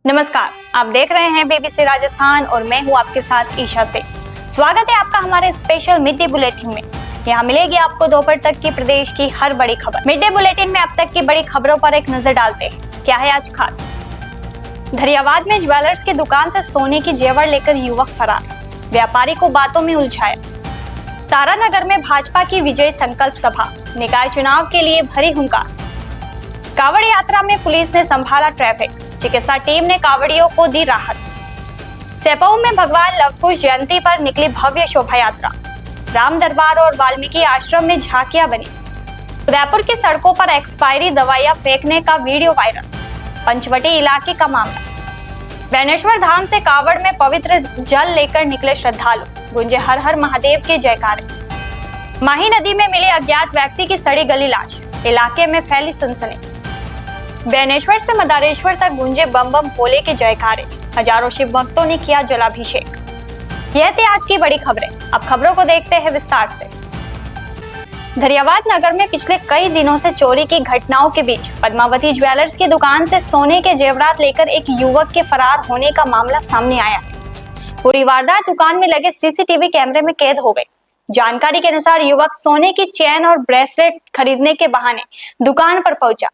नमस्कार, आप देख रहे हैं बीबीसी राजस्थान और मैं हूं आपके साथ ईशा से। स्वागत है आपका हमारे स्पेशल मिड डे बुलेटिन में। यहाँ मिलेगी आपको दोपहर तक की प्रदेश की हर बड़ी खबर। मिड डे बुलेटिन में अब तक की बड़ी खबरों पर एक नजर डालते हैं। क्या है आज खास? धरियावाद में ज्वेलर्स की दुकान से सोने की जेवर लेकर युवक फरार, व्यापारी को बातों में उलझाया। तारानगर में भाजपा की विजय संकल्प सभा, निकाय चुनाव के लिए भरी हुंकार। कावड़ यात्रा में पुलिस ने संभाला ट्रैफिक, चिकित्सा टीम ने कावड़ियों को दी राहत। सेपऊ में भगवान लवकुश जयंती पर निकली भव्य शोभा यात्रा। राम दरबार और वाल्मीकि आश्रम में झांकियां बनी। उदयपुर की सड़कों पर एक्सपायरी दवाइयां फेंकने का वीडियो वायरल। पंचवटी इलाके का मामला। बेनेश्वर धाम से कावड़ में पवित्र जल लेकर निकले श्रद्धालु, गूंजे हर हर महादेव के जयकारे। माही नदी में मिली अज्ञात व्यक्ति की सड़ी गली लाश, इलाके में फैली सनसनी। बेनेश्वर से मदारेश्वर तक गूंजे बम बम भोले के जयकारे, हजारों शिव भक्तों ने किया जलाभिषेक। यह थी आज की बड़ी खबरें। अब खबरों को देखते हैं विस्तार से। धरियावाद नगर में पिछले कई दिनों से चोरी की घटनाओं के बीच पद्मावती ज्वेलर्स की दुकान से सोने के जेवरात लेकर एक युवक के फरार होने का मामला सामने आया है। पूरी वारदात दुकान में लगे सीसीटीवी कैमरे में कैद हो गई। जानकारी के अनुसार युवक सोने की चेन और ब्रेसलेट खरीदने के बहाने दुकान पर पहुंचा।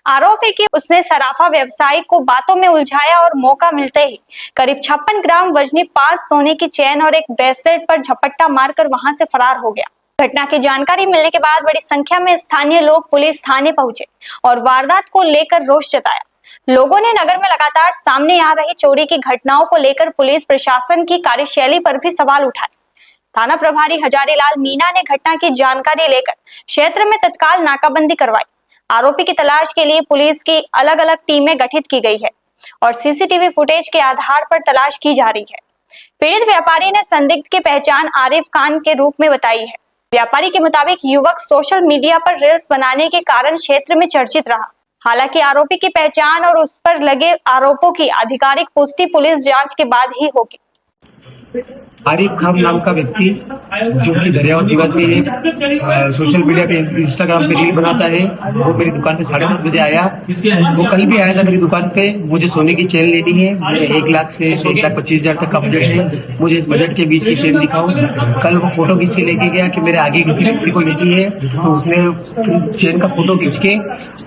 आरोप है कि उसने सराफा व्यवसायी को बातों में उलझाया और मौका मिलते ही करीब 56 ग्राम वजनी 5 सोने की चेन और एक ब्रेसलेट पर झपट्टा मारकर वहां से फरार हो गया। घटना की जानकारी मिलने के बाद बड़ी संख्या में स्थानीय लोग पुलिस थाने पहुंचे और वारदात को लेकर रोष जताया। लोगों ने नगर में लगातार सामने आ रही चोरी की घटनाओं को लेकर पुलिस प्रशासन की कार्यशैली पर भी सवाल उठाए। थाना प्रभारी हजारीलाल मीणा ने घटना की जानकारी लेकर क्षेत्र में तत्काल नाकाबंदी करवाई। आरोपी की तलाश के लिए पुलिस की अलग अलग टीमें गठित की गई है और सीसीटीवी फुटेज के आधार पर तलाश की जा रही है। पीड़ित व्यापारी ने संदिग्ध की पहचान आरिफ खान के रूप में बताई है। व्यापारी के मुताबिक युवक सोशल मीडिया पर रील्स बनाने के कारण क्षेत्र में चर्चित रहा। हालांकि आरोपी की पहचान और उस पर लगे आरोपों की आधिकारिक पुष्टि पुलिस जांच के बाद ही होगी। आरिफ खान नाम का व्यक्ति जो कि धरियावाद निवासी है, सोशल मीडिया पे इंस्टाग्राम पे रील बनाता है। वो मेरी दुकान पे 10:30 बजे आया। वो कल भी आया था मेरी दुकान पे। मुझे सोने की चेन लेनी है। मेरे 1 लाख से 1,25,000 तक का बजट है। मुझे इस बजट के बीच की चेन दिखाओ। कल वो फोटो खींच के लेके गया कि मेरे आगे किसी व्यक्ति को लेनी है, तो उसने चेन का फोटो खींच के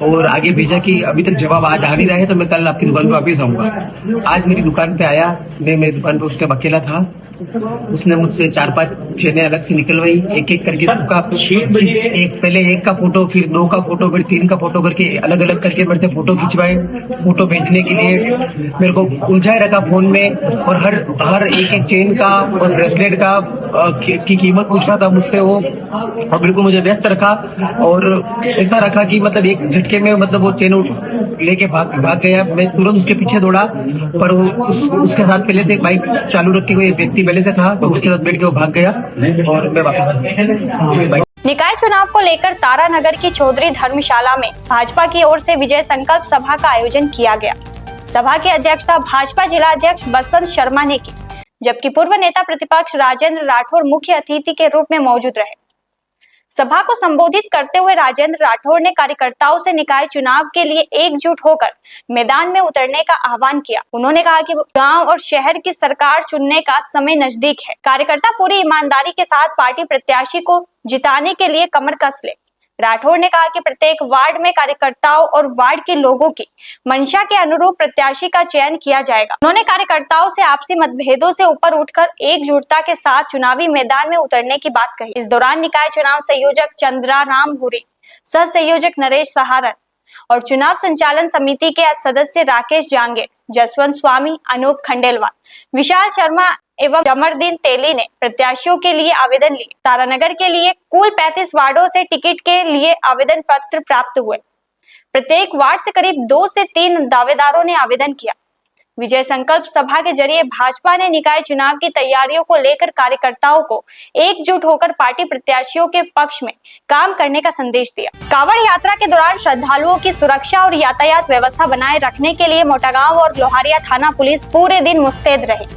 और आगे भेजा कि अभी तक जवाब आज आ नहीं रहा है, तो मैं कल आपकी दुकान पे वापिस आऊंगा। आज मेरी दुकान पे आया। मैं मेरी दुकान पे उसके अकेला था। उसने मुझसे 4-5 चेनें अलग से निकलवाई, एक एक करके सबका पहले 1 का फोटो, फिर 2 का फोटो, फिर 3 का फोटो करके अलग अलग करके मेरे से फोटो खिंचवाए। फोटो भेजने के लिए मेरे को उलझाए रखा फोन में और हर एक चेन का और ब्रेसलेट का की कीमत पूछ रहा था मुझसे वो, और बिल्कुल मुझे व्यस्त रखा और ऐसा रखा कि मतलब एक झटके में मतलब वो चेन लेके भाग गया। मैं तुरंत उसके पीछे दौड़ा, पर वो उसके साथ पहले से बाइक चालू रखे हुए व्यक्ति पहले से था, तो उसके साथ बैठ के वो भाग गया और मैं वापस। निकाय चुनाव को लेकर तारानगर की चौधरी धर्मशाला में भाजपा की ओर से विजय संकल्प सभा का आयोजन किया गया। सभा की अध्यक्षता भाजपा जिला अध्यक्ष बसंत शर्मा ने की, जबकि पूर्व नेता प्रतिपक्ष राजेंद्र राठौर मुख्य अतिथि के रूप में मौजूद रहे। सभा को संबोधित करते हुए राजेंद्र राठौर ने कार्यकर्ताओं से निकाय चुनाव के लिए एकजुट होकर मैदान में उतरने का आह्वान किया। उन्होंने कहा कि गांव और शहर की सरकार चुनने का समय नजदीक है। कार्यकर्ता पूरी ईमानदारी के साथ पार्टी प्रत्याशी को जिताने के लिए कमर कस ले। राठौर ने कहा कि प्रत्येक वार्ड में कार्यकर्ताओं और वार्ड के लोगों की मंशा के अनुरूप प्रत्याशी का चयन किया जाएगा। उन्होंने कार्यकर्ताओं से आपसी मतभेदों से ऊपर उठकर एकजुटता के साथ चुनावी मैदान में उतरने की बात कही। इस दौरान निकाय चुनाव संयोजक चंद्रा राम भूरी, सह संयोजक नरेश सहारन और चुनाव संचालन समिति के सदस्य राकेश जांगे, जसवंत स्वामी, अनूप खंडेलवाल, विशाल शर्मा एवं जमरदीन तेली ने प्रत्याशियों के लिए आवेदन लिए। तारानगर के लिए कुल 35 वार्डों से टिकट के लिए आवेदन पत्र प्राप्त हुए। प्रत्येक वार्ड से करीब 2 से 3 दावेदारों ने आवेदन किया। विजय संकल्प सभा के जरिए भाजपा ने निकाय चुनाव की तैयारियों को लेकर कार्यकर्ताओं को एकजुट होकर पार्टी प्रत्याशियों के पक्ष में काम करने का संदेश दिया। कावड़ यात्रा के दौरान श्रद्धालुओं की सुरक्षा और यातायात व्यवस्था बनाए रखने के लिए मोटागांव और लोहारिया थाना पुलिस पूरे दिन मुस्तैद रही।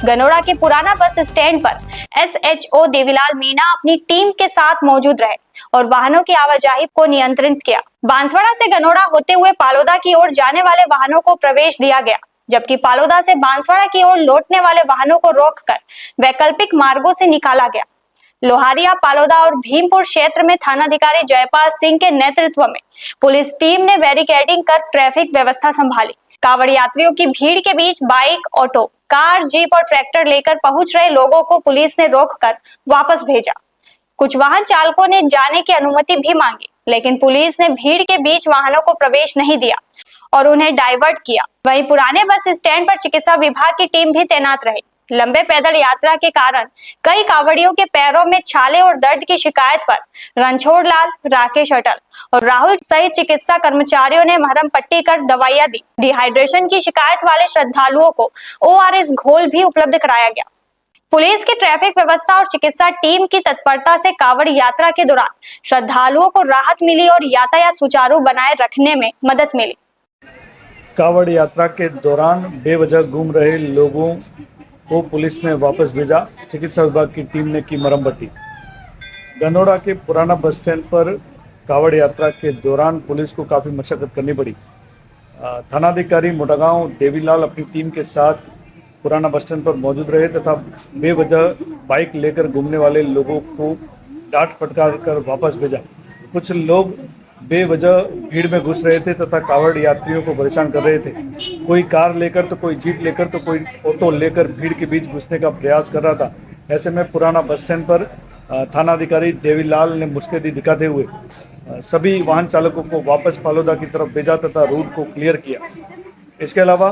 गनोड़ा के पुराना बस स्टैंड पर SHO देवीलाल मीणा अपनी टीम के साथ मौजूद रहे और वाहनों की आवाजाही को नियंत्रित किया। बांसवाड़ा से गनोड़ा होते हुए पालोदा की ओर जाने वाले वाहनों को प्रवेश दिया गया। जबकि पालोदा से बांसवाड़ा की ओर लौटने वाले वाहनों को रोककर वैकल्पिक मार्गों से निकाला गया। लोहारिया, पालोदा और भीमपुर क्षेत्र में थानाधिकारी जयपाल सिंह के नेतृत्व में पुलिस टीम ने बैरिकेडिंग कर ट्रैफिक व्यवस्था संभाली। कांवड़ यात्रियों की भीड़ के बीच बाइक, ऑटो, कार, जीप और ट्रैक्टर लेकर पहुंच रहे लोगों को पुलिस ने रोककर वापस भेजा। कुछ वाहन चालकों ने जाने की अनुमति भी मांगी, लेकिन पुलिस ने भीड़ के बीच वाहनों को प्रवेश नहीं दिया और उन्हें डाइवर्ट किया। वहीं पुराने बस स्टैंड पर चिकित्सा विभाग की टीम भी तैनात रही। लंबे पैदल यात्रा के कारण कई कांवड़ियों के पैरों में छाले और दर्द की शिकायत पर रणछोड़ लाल, राकेश अटल और राहुल सहित चिकित्सा कर्मचारियों ने मरहम पट्टी कर दवाइयां दी। डिहाइड्रेशन की शिकायत वाले श्रद्धालुओं को ORS घोल भी उपलब्ध कराया गया। पुलिस की ट्रैफिक व्यवस्था और चिकित्सा टीम की तत्परता से कांवड़ यात्रा के दौरान श्रद्धालुओं को राहत मिली और यातायात सुचारू बनाए रखने में मदद मिली। कांवड़ यात्रा के दौरान बेवजह घूम रहे लोगों को पुलिस ने वापस भेजा। चिकित्सा विभाग की टीम ने की मरहम पट्टी। गनोड़ा के पुराना बस स्टैंड पर कांवड़ यात्रा के दौरान पुलिस को काफ़ी मशक्कत करनी पड़ी। थानाधिकारी मोटागांव देवीलाल अपनी टीम के साथ पुराना बस स्टैंड पर मौजूद रहे तथा बेवजह बाइक लेकर घूमने वाले लोगों को डांट फटकार कर वापस भेजा। कुछ लोग बेवजह भीड़ में घुस रहे थे तथा कांवड़ यात्रियों को परेशान कर रहे थे। कोई कार लेकर तो कोई जीप लेकर तो कोई ऑटो लेकर भीड़ के बीच घुसने का प्रयास कर रहा था। ऐसे में पुराना बस स्टैंड पर थानाधिकारी देवीलाल ने मुस्तैदी दिखाते हुए सभी वाहन चालकों को वापस पालोदा की तरफ भेजा तथा रूट को क्लियर किया। इसके अलावा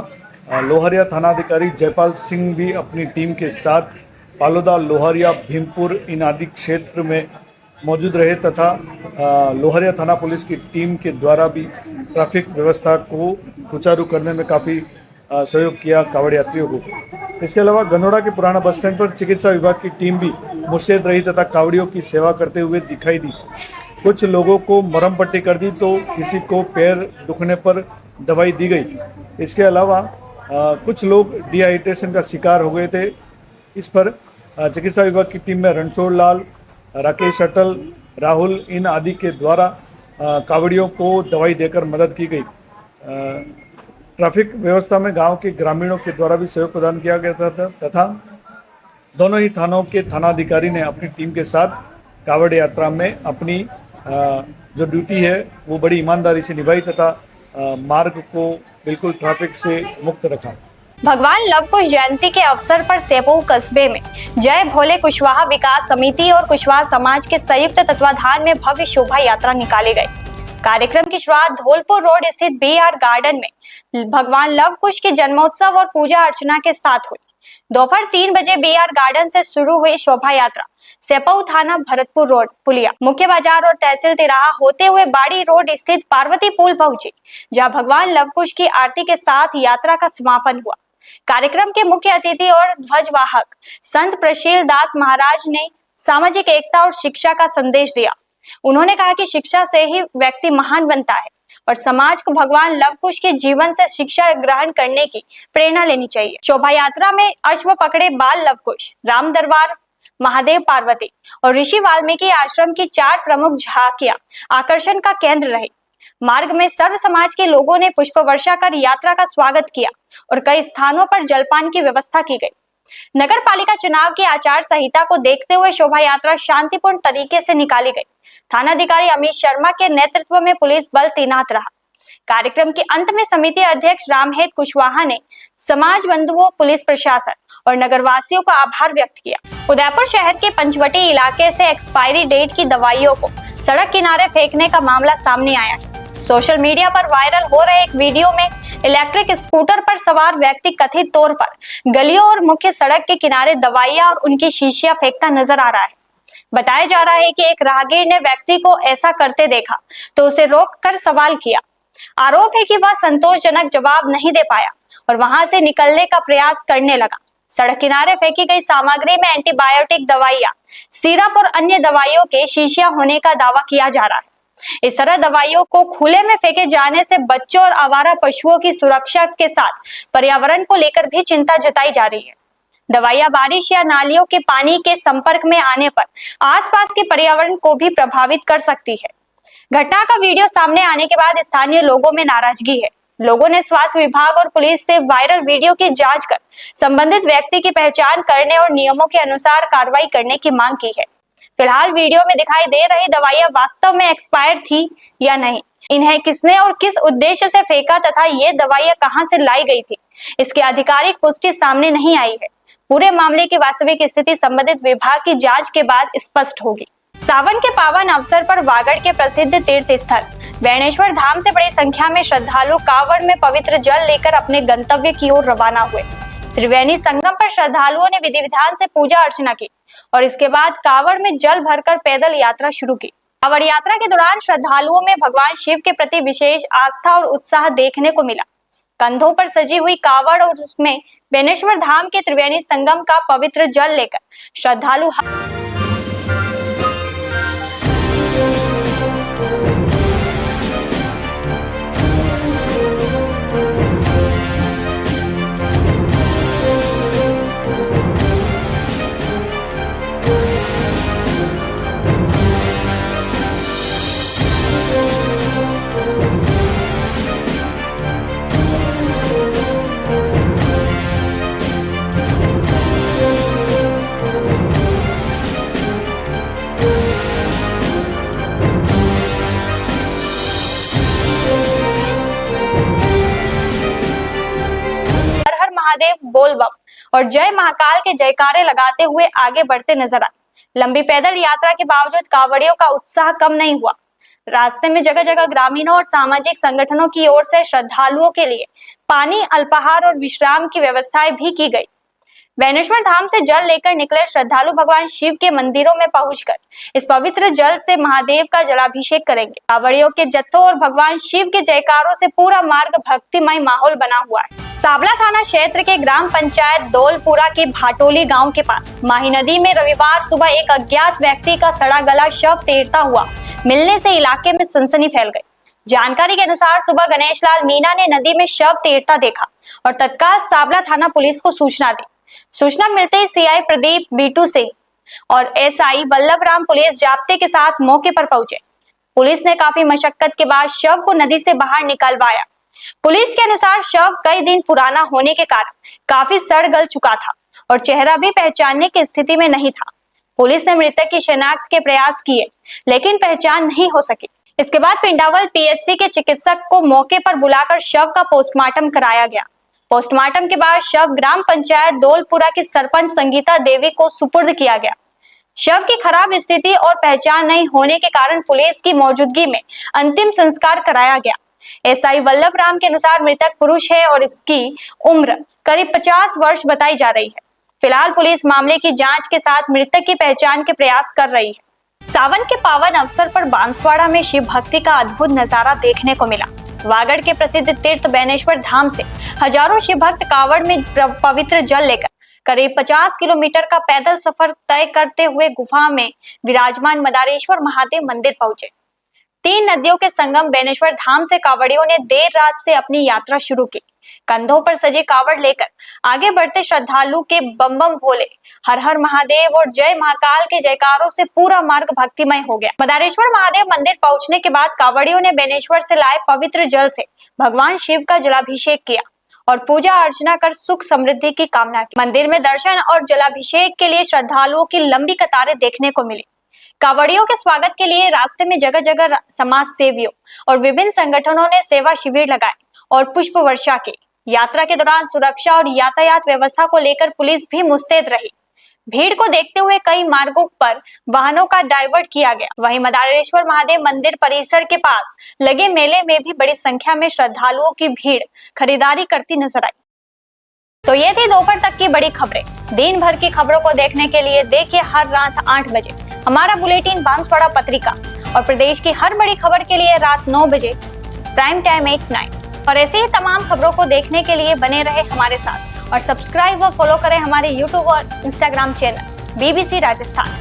लोहारिया थानाधिकारी जयपाल सिंह भी अपनी टीम के साथ पालोदा, लोहारिया, भीमपुर इन आदि क्षेत्र में मौजूद रहे तथा लोहारिया थाना पुलिस की टीम के द्वारा भी ट्रैफिक व्यवस्था को सुचारू करने में काफ़ी सहयोग किया कांवड़ यात्रियों को। इसके अलावा गनोड़ा के पुराना बस स्टैंड पर चिकित्सा विभाग की टीम भी मुस्तैद रही तथा कांवड़ियों की सेवा करते हुए दिखाई दी। कुछ लोगों को मरहम पट्टी कर दी तो किसी को पैर दुखने पर दवाई दी गई। इसके अलावा कुछ लोग डिहाइड्रेशन का शिकार हो गए थे। इस पर चिकित्सा विभाग की टीम में रणछोड़ लाल, राकेश अटल, राहुल इन आदि के द्वारा कांवड़ियों को दवाई देकर मदद की गई। ट्रैफिक व्यवस्था में गांव के ग्रामीणों के द्वारा भी सहयोग प्रदान किया गया था तथा दोनों ही थानों के थानाधिकारी ने अपनी टीम के साथ कांवड़ यात्रा में अपनी जो ड्यूटी है वो बड़ी ईमानदारी से निभाई तथा मार्ग को बिल्कुल ट्रैफिक से मुक्त रखा। भगवान लव कुश जयंती के अवसर पर सेपऊ कस्बे में जय भोले कुशवाहा विकास समिति और कुशवाहा समाज के संयुक्त तत्वाधान में भव्य शोभा यात्रा निकाली गई। कार्यक्रम की शुरुआत धौलपुर रोड स्थित BR गार्डन में भगवान लव कुश के जन्मोत्सव और पूजा अर्चना के साथ हुई। दोपहर 3 बजे BR गार्डन से शुरू हुई शोभा यात्रा सेपऊ थाना, भरतपुर रोड, पुलिया, मुख्य बाजार और तहसील तिराहा होते हुए बाड़ी रोड स्थित पार्वती पुल पहुंची, जहां भगवान लव कुश की आरती के साथ यात्रा का समापन हुआ। कार्यक्रम के मुख्य अतिथि और ध्वजवाहक संत प्रशील दास महाराज ने सामाजिक एकता और शिक्षा का संदेश दिया। उन्होंने कहा कि शिक्षा से ही व्यक्ति महान बनता है और समाज को भगवान लव कुश के जीवन से शिक्षा ग्रहण करने की प्रेरणा लेनी चाहिए। शोभा यात्रा में अश्व पकड़े बाल लव कुश, राम दरबार, महादेव पार्वती और ऋषि वाल्मीकि आश्रम की 4 प्रमुख झांकियां आकर्षण का केंद्र रही। मार्ग में सर्व समाज के लोगों ने पुष्प वर्षा कर यात्रा का स्वागत किया और कई स्थानों पर जलपान की व्यवस्था की गई। नगर पालिका चुनाव की आचार संहिता को देखते हुए शोभा यात्रा शांतिपूर्ण तरीके से निकाली गई। थानाधिकारी अमित शर्मा के नेतृत्व में पुलिस बल तैनात रहा। कार्यक्रम के अंत में समिति अध्यक्ष रामहेत कुशवाहा ने समाज बंधुओं, पुलिस प्रशासन और नगरवासियों का आभार व्यक्त किया। उदयपुर शहर के पंचवटी इलाके से एक्सपायरी डेट की दवाइयों को सड़क किनारे फेंकने का मामला सामने आया है। सोशल मीडिया पर वायरल हो रहे एक वीडियो में इलेक्ट्रिक स्कूटर पर सवार व्यक्ति कथित तौर पर गलियों और मुख्य सड़क के किनारे दवाइयां और उनकी शीशियां फेंकता नजर आ रहा है। बताया जा रहा है कि एक राहगीर ने व्यक्ति को ऐसा करते देखा तो उसे रोककर सवाल किया। आरोप है कि वह संतोषजनक जवाब नहीं दे पाया और वहां से निकलने का प्रयास करने लगा। सड़क किनारे फेंकी गई सामग्री में एंटीबायोटिक दवाइयां, सिरप और अन्य दवाइयों के शीशियां होने का दावा किया जा रहा है। इस तरह दवाइयों को खुले में फेंके जाने से बच्चों और आवारा पशुओं की सुरक्षा के साथ पर्यावरण को लेकर भी चिंता जताई जा रही है। दवाइयां बारिश या नालियों के पानी के संपर्क में आने पर आसपास के पर्यावरण को भी प्रभावित कर सकती है। घटना का वीडियो सामने आने के बाद स्थानीय लोगों में नाराजगी है। लोगों ने स्वास्थ्य विभाग और पुलिस से वायरल वीडियो की जांच कर संबंधित व्यक्ति की पहचान करने और नियमों के अनुसार कार्रवाई करने की मांग की है। फिलहाल वीडियो में दिखाई दे रही दवाइयां वास्तव में एक्सपायर थी या नहीं, इन्हें किसने और किस उद्देश्य से फेंका तथा ये दवाइयां कहां से लाई गई थी, इसकी आधिकारिक पुष्टि सामने नहीं आई है। पूरे मामले की वास्तविक स्थिति संबंधित विभाग की जांच के बाद स्पष्ट होगी। सावन के पावन अवसर पर वागड़ के प्रसिद्ध तीर्थ स्थल बेणेश्वर धाम से बड़ी संख्या में श्रद्धालु कांवड़ में पवित्र जल लेकर अपने गंतव्य की ओर रवाना हुए। त्रिवेणी संगम पर श्रद्धालुओं ने विधि विधान से पूजा अर्चना की और इसके बाद कांवड़ में जल भरकर पैदल यात्रा शुरू की। कांवड़ यात्रा के दौरान श्रद्धालुओं में भगवान शिव के प्रति विशेष आस्था और उत्साह देखने को मिला। कंधों पर सजी हुई कांवड़ और उसमें बेणेश्वर धाम के त्रिवेणी संगम का पवित्र जल लेकर श्रद्धालु महादेव बोल बम और जय महाकाल के जयकारे लगाते हुए आगे बढ़ते नजर आए। लंबी पैदल यात्रा के बावजूद कांवड़ियों का उत्साह कम नहीं हुआ। रास्ते में जगह जगह ग्रामीणों और सामाजिक संगठनों की ओर से श्रद्धालुओं के लिए पानी, अल्पाहार और विश्राम की व्यवस्थाएं भी की गई। बेणेश्वर धाम से जल लेकर निकले श्रद्धालु भगवान शिव के मंदिरों में पहुंचकर इस पवित्र जल से महादेव का जलाभिषेक करेंगे। कांवड़ियों के जत्थों और भगवान शिव के जयकारों से पूरा मार्ग भक्तिमय माहौल बना हुआ है। साबला थाना क्षेत्र के ग्राम पंचायत दौलपुरा के भाटोली गांव के पास माही नदी में रविवार सुबह एक अज्ञात व्यक्ति का सड़ा गला शव तैरता हुआ मिलने से इलाके में सनसनी फैल गई। जानकारी के अनुसार सुबह गणेश लाल मीणा ने नदी में शव तैरता देखा और तत्काल साबला थाना पुलिस को सूचना दी। सूचना मिलते ही सीआई प्रदीप बीटू सिंह और एसआई वल्लभ राम पुलिस जाब्ते के साथ मौके पर पहुंचे। पुलिस ने काफी मशक्कत के बाद शव को नदी से बाहर निकलवाया। पुलिस के अनुसार शव कई दिन पुराना होने के कारण काफी सड़ गल चुका था और चेहरा भी पहचानने की स्थिति में नहीं था। पुलिस ने मृतक की शिनाख्त के प्रयास किए लेकिन पहचान नहीं हो सकी। इसके बाद पिंडावल पीएचसी के चिकित्सक को मौके पर बुलाकर शव का पोस्टमार्टम कराया गया। पोस्टमार्टम के बाद शव ग्राम पंचायत दौलपुरा की सरपंच संगीता देवी को सुपुर्द किया गया। शव की खराब स्थिति और पहचान नहीं होने के कारण पुलिस की मौजूदगी में अंतिम संस्कार कराया गया। एसआई वल्लभ राम के अनुसार मृतक पुरुष है और इसकी उम्र करीब 50 वर्ष बताई जा रही है। फिलहाल पुलिस मामले की जांच के साथ मृतक की पहचान के प्रयास कर रही है। सावन के पावन अवसर पर बांसवाड़ा में शिव भक्ति का अद्भुत नजारा देखने को मिला। वागड़ के प्रसिद्ध तीर्थ बेणेश्वर धाम से हजारों शिव भक्त कांवड़ में पवित्र जल लेकर करीब 50 किलोमीटर का पैदल सफर तय करते हुए गुफा में विराजमान मदारेश्वर महादेव मंदिर पहुंचे। 3 नदियों के संगम बेणेश्वर धाम से कांवड़ियों ने देर रात से अपनी यात्रा शुरू की। कंधों पर सजे कांवड़ लेकर आगे बढ़ते श्रद्धालु के बम बम भोले, हर हर महादेव और जय महाकाल के जयकारों से पूरा मार्ग भक्तिमय हो गया। मदारेश्वर महादेव मंदिर पहुंचने के बाद कांवड़ियों ने बेणेश्वर से लाए पवित्र जल से भगवान शिव का जलाभिषेक किया और पूजा अर्चना कर सुख समृद्धि की कामना की। मंदिर में दर्शन और जलाभिषेक के लिए श्रद्धालुओं की लंबी कतारें देखने को मिली। कांवड़ियों के स्वागत के लिए रास्ते में जगह जगह समाज सेवियों और विभिन्न संगठनों ने सेवा शिविर लगाए और पुष्प वर्षा की। यात्रा के दौरान सुरक्षा और यातायात व्यवस्था को लेकर पुलिस भी मुस्तैद रही। भीड़ को देखते हुए कई मार्गों पर वाहनों का डाइवर्ट किया गया। वहीं मदारेश्वर महादेव मंदिर परिसर के पास लगे मेले में भी बड़ी संख्या में श्रद्धालुओं की भीड़ खरीदारी करती नजर आई। तो ये थी दोपहर तक की बड़ी खबरें। दिन भर की खबरों को देखने के लिए देखिए हर रात 8 बजे हमारा बुलेटिन बांसवाड़ा पत्रिका और प्रदेश की हर बड़ी खबर के लिए रात 9 बजे प्राइम टाइम 8-9 और ऐसे ही तमाम खबरों को देखने के लिए बने रहे हमारे साथ और सब्सक्राइब व फॉलो करें हमारे YouTube और Instagram चैनल BBC राजस्थान।